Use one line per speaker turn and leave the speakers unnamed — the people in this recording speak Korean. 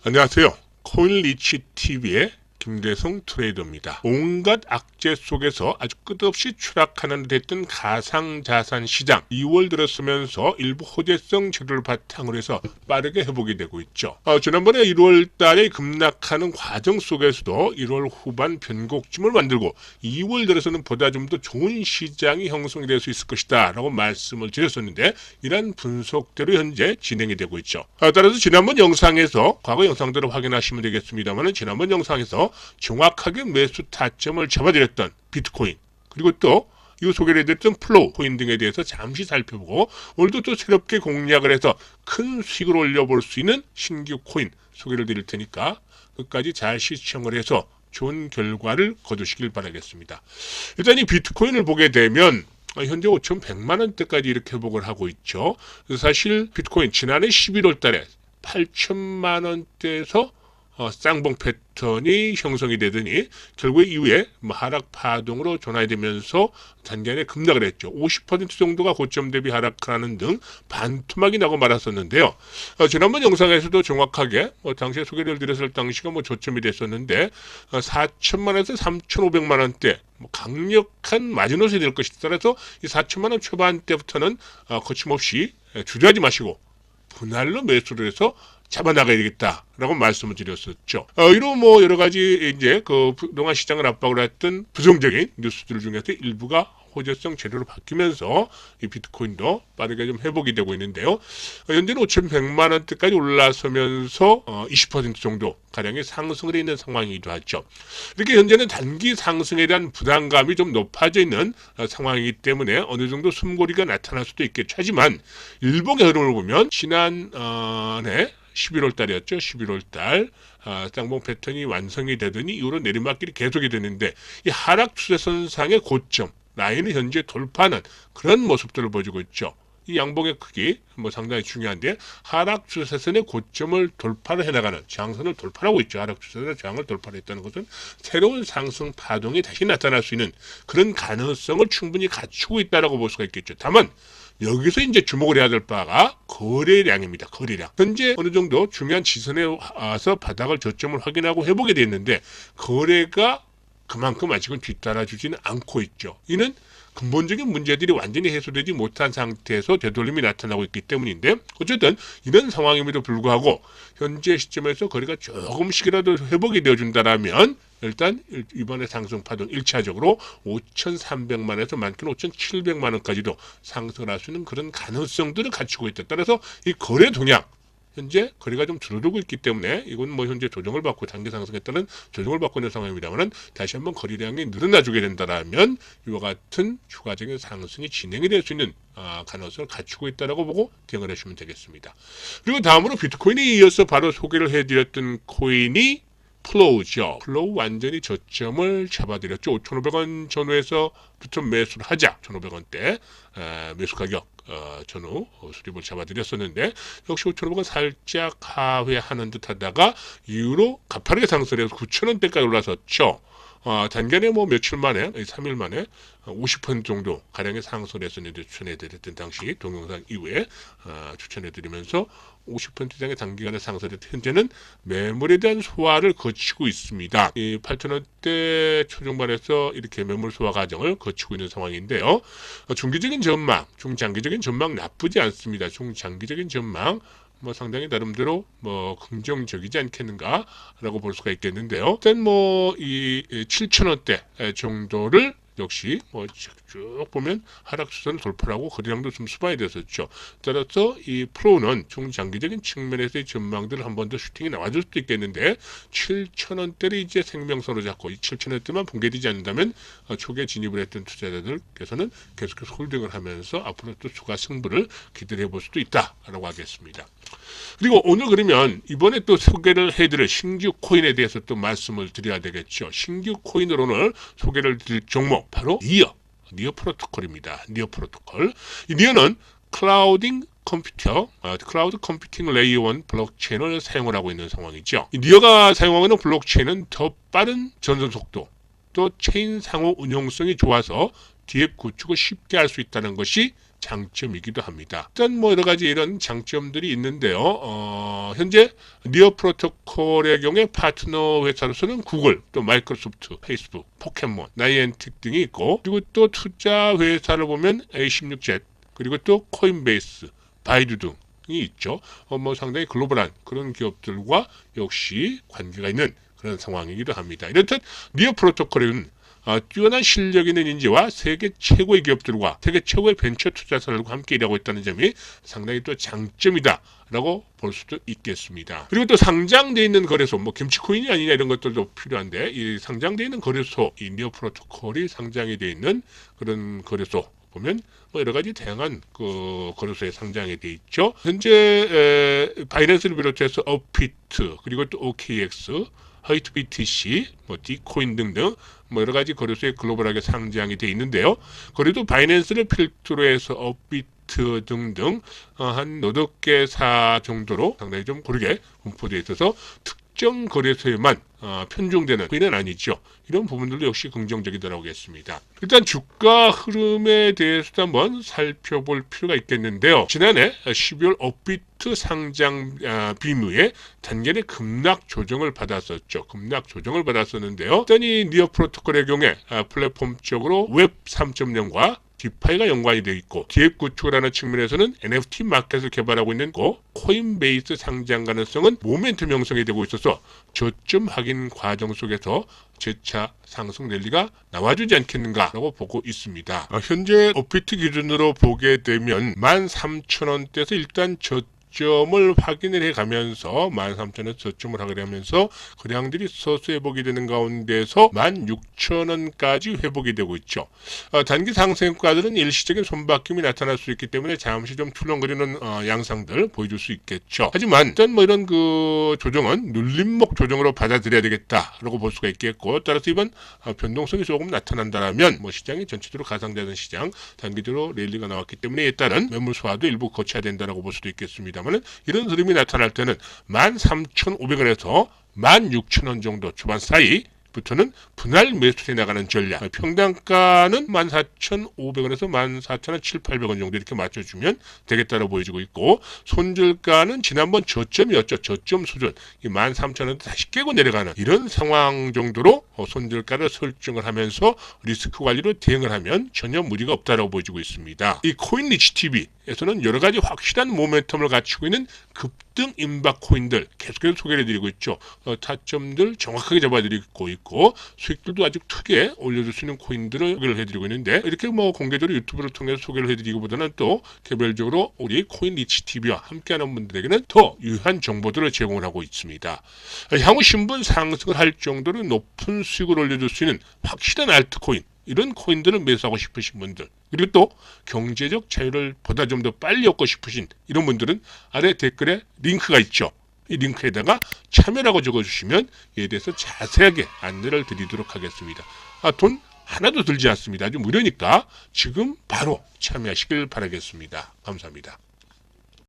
안녕하세요. 코인리치TV의 김대성 트레이더입니다. 온갖 악재 속에서 아주 끝없이 추락하는 데 됐던 가상자산 시장 2월 들어서면서 일부 호재성 재료를 바탕으로 해서 빠르게 회복이 되고 있죠. 지난번에 1월 달에 급락하는 과정 속에서도 1월 후반 변곡점을 만들고 2월 들어서는 보다 좀 더 좋은 시장이 형성이 될 수 있을 것이다 라고 말씀을 드렸었는데 이러한 분석대로 현재 진행이 되고 있죠. 따라서 지난번 영상에서 과거 영상들을 확인하시면 되겠습니다만 지난번 영상에서 정확하게 매수 타점을 잡아드렸던 비트코인 그리고 또 이 소개를 해드렸던 플로우 코인 등에 대해서 잠시 살펴보고 오늘도 또 새롭게 공략을 해서 큰 수익을 올려볼 수 있는 신규 코인 소개를 드릴 테니까 끝까지 잘 시청을 해서 좋은 결과를 거두시길 바라겠습니다. 일단 이 비트코인을 보게 되면 현재 5,100만 원대까지 이렇게 회복을 하고 있죠. 사실 비트코인 지난해 11월 달에 8천만 원대에서 쌍봉 패턴이 형성이 되더니 결국에 이후에 하락 파동으로 전환되면서 단기간에 급락을 했죠. 50% 정도가 고점 대비 하락하는 등 반토막이 나고 말았었는데요. 지난번 영상에서도 정확하게 당시에 소개를 드렸을 당시가 저점이 됐었는데 4천만 원에서 3,500만 원대 강력한 마지노선이 될 것이다. 따라서 이 4천만 원 초반대부터는 거침없이 주저하지 마시고 분할로 매수를 해서 잡아나가야 되겠다라고 말씀을 드렸었죠. 이로 여러 가지 이제 그동안 시장을 압박을 했던 부정적인 뉴스들 중에서 일부가 호재성 재료로 바뀌면서 이 비트코인도 빠르게 좀 회복이 되고 있는데요. 현재는 5,100만 원대까지 올라서면서 20% 정도 가량의 상승을 있는 상황이기도 하죠. 이렇게 현재는 단기 상승에 대한 부담감이 좀 높아져 있는 상황이기 때문에 어느 정도 숨고리가 나타날 수도 있겠죠. 하지만 일봉의 흐름을 보면 지난해 11월 달이었죠. 11월 달 쌍봉 패턴이 완성이 되더니 이후로 내리막길이 계속이 되는데 이 하락 추세선상의 고점 라인을 현재 돌파하는 그런 모습들을 보여주고 있죠. 이 양봉의 크기 상당히 중요한데 하락 추세선의 고점을 돌파를 해나가는 저항선을 돌파하고 있죠. 하락 추세선의 저항을 돌파했다는 것은 새로운 상승 파동이 다시 나타날 수 있는 그런 가능성을 충분히 갖추고 있다라고 볼 수가 있겠죠. 다만 여기서 이제 주목을 해야 될 바가 거래량입니다. 거래량. 현재 어느 정도 중요한 지선에 와서 바닥을 저점을 확인하고 회복이 됐는데 거래가 그만큼 아직은 뒤따라주지는 않고 있죠. 이는 근본적인 문제들이 완전히 해소되지 못한 상태에서 되돌림이 나타나고 있기 때문인데 어쨌든 이런 상황임에도 불구하고 현재 시점에서 거래가 조금씩이라도 회복이 되어준다라면 일단 이번에 상승 파동 1차적으로 5,300만원에서 많게는 5,700만 원까지도 상승을 할 수 있는 그런 가능성들을 갖추고 있다. 따라서 이 거래 동향 현재 거래가 좀 줄어들고 있기 때문에 이건 현재 조정을 받고 단기 상승에 따른 조정을 받고 있는 상황입니다만 다시 한번 거래량이 늘어나주게 된다면 이와 같은 추가적인 상승이 진행이 될 수 있는 가능성을 갖추고 있다고 보고 대응을 해주시면 되겠습니다. 그리고 다음으로 비트코인에 이어서 바로 소개를 해드렸던 코인이 플로우죠. 플로우 완전히 저점을 잡아드렸죠. 5,500원 전후에서부터 매수를 하자. 1,500원대 매수 가격 전후 수립을 잡아드렸었는데 역시 5,500원 살짝 하회하는 듯 하다가 이후로 가파르게 상승해서 9,000원대까지 올라섰죠. 단기간에 며칠 만에 3일 만에 50% 정도 가량의 상승을 했었는데 추천해드렸던 당시 동영상 이후에 추천해드리면서 50% 이상의 단기간에 상승을 현재는 매물에 대한 소화를 거치고 있습니다. 이 8,000원대 초중반에서 이렇게 매물 소화 과정을 거치고 있는 상황인데요. 중기적인 전망, 중장기적인 전망 나쁘지 않습니다. 중장기적인 전망 상당히 나름대로 긍정적이지 않겠는가라고 볼 수가 있겠는데요. 일단 이 7,000원대 정도를 역시 쭉 보면 하락 추세는 돌파하고 거래량도 좀 수반이 됐었죠. 따라서 이 프로는 중장기적인 측면에서의 전망들을 한 번 더 슈팅이 나와줄 수도 있겠는데 7,000원대를 이제 생명선으로 잡고 이 7,000원대만 붕괴되지 않는다면 초기에 진입을 했던 투자자들께서는 계속해서 홀딩을 하면서 앞으로 또 추가 승부를 기대해 볼 수도 있다라고 하겠습니다. 그리고 오늘 그러면 이번에 또 소개를 해드릴 신규 코인에 대해서 또 말씀을 드려야 되겠죠. 신규 코인으로 오늘 소개를 드릴 종목 바로 니어 프로토콜입니다. 니어 프로토콜. 이 니어는 클라우드 컴퓨팅 레이어 1 블록체인을 사용을 하고 있는 상황이죠. 이 니어가 사용하고 있는 블록체인은 더 빠른 전송 속도 또 체인 상호 운용성이 좋아서 기획 구축을 쉽게 할 수 있다는 것이 장점이기도 합니다. 일단 뭐 여러 가지 이런 장점들이 있는데요. 현재 니어 프로토콜의 경우에 파트너 회사로서는 구글, 또 마이크로소프트, 페이스북, 포켓몬, 나이엔틱 등이 있고, 그리고 또 투자 회사를 보면 A16Z, 그리고 또 코인베이스, 바이두 등이 있죠. 뭐 상당히 글로벌한 그런 기업들과 역시 관계가 있는 그런 상황이기도 합니다. 이렇듯 니어 프로토콜은 뛰어난 실력 있는 인재와 세계 최고의 기업들과 세계 최고의 벤처 투자사들과 함께 일하고 있다는 점이 상당히 또 장점이다라고 볼 수도 있겠습니다. 그리고 또 상장되어 있는 거래소, 뭐 김치코인이 아니냐 이런 것들도 필요한데, 이 상장되어 있는 거래소, 이 니어 프로토콜이 상장이 되어 있는 그런 거래소 보면 뭐 여러 가지 다양한 그 거래소에 상장이 되어 있죠. 현재 바이낸스를 비롯해서 업비트, 그리고 또 OKX, 화이트 BTC, 뭐 디코인 등등 뭐 여러 가지 거래소에 글로벌하게 상장이 되어 있는데요. 그래도 바이낸스를 필두로 해서 업비트 등등 한 8개사 정도로 상당히 좀 고르게 분포되어 있어서 특정 거래소에만 편중되는 그는 아니죠. 이런 부분들도 역시 긍정적이라고 하겠습니다. 일단 주가 흐름에 대해서도 한번 살펴볼 필요가 있겠는데요. 지난해 12월 업비트 상장 빈후에 단계의 급락 조정을 받았었죠. 급락 조정을 받았었는데요. 일단 이 니어 프로토콜의 경우에 플랫폼적으로 웹 3.0과 디파이가 연관이 되어 있고, 기획 구축을 하는 측면에서는 NFT 마켓을 개발하고 있는 코인베이스 상장 가능성은 모멘텀 형성이 되고 있어서 저점 확인 과정 속에서 재차 상승 랠리가 나와주지 않겠는가라고 보고 있습니다. 현재 업비트 기준으로 보게 되면 13,000원대에서 일단 저점을 확인을 해가면서 13,000원 저점을 확인하면서 거래량들이 서서 회복이 되는 가운데서 16,000원까지 회복이 되고 있죠. 단기 상승가들은 일시적인 손바뀜이 나타날 수 있기 때문에 잠시 좀 출렁거리는 양상들 보여줄 수 있겠죠. 하지만 일단 뭐 이런 그 조정은 눌림목 조정으로 받아들여야 되겠다라고 볼 수가 있겠고, 따라서 이번 변동성이 조금 나타난다면 뭐 시장이 전체적으로 가상자산 시장 단기적으로 랠리가 나왔기 때문에 이에 따른 매물 소화도 일부 거쳐야 된다라고 볼 수도 있겠습니다. 이런 흐름이 나타날 때는 13,500원에서 16,000원 정도 초반 사이부터는 분할 매수해 나가는 전략, 평단가는 14,500원에서 14,700원 정도 이렇게 맞춰주면 되겠다고 보여지고 있고, 손절가는 지난번 저점이었죠. 저점 수준 13,000원 다시 깨고 내려가는 이런 상황 정도로 손절가를 설정을 하면서 리스크 관리로 대응을 하면 전혀 무리가 없다고 보여지고 있습니다. 이 코인리치TV에서는 여러 가지 확실한 모멘텀을 갖추고 있는 급등 임박 코인들 계속해서 소개를 해드리고 있죠. 타점들 정확하게 잡아드리고 있고, 수익들도 아주 크게 올려줄 수 있는 코인들을 소개를 해드리고 있는데, 이렇게 뭐 공개적으로 유튜브를 통해서 소개를 해드리기보다는 또 개별적으로 우리 코인리치TV와 함께하는 분들에게는 더 유효한 정보들을 제공을 하고 있습니다. 향후 신분 상승을 할 정도로 높은 수익을 올려줄 수 있는 확실한 알트코인, 이런 코인들을 매수하고 싶으신 분들, 그리고 또 경제적 자유를 보다 좀 더 빨리 얻고 싶으신 이런 분들은 아래 댓글에 링크가 있죠. 이 링크에다가 참여라고 적어주시면 이에 대해서 자세하게 안내를 드리도록 하겠습니다. 돈 하나도 들지 않습니다. 아주 무료니까 지금 바로 참여하시길 바라겠습니다. 감사합니다.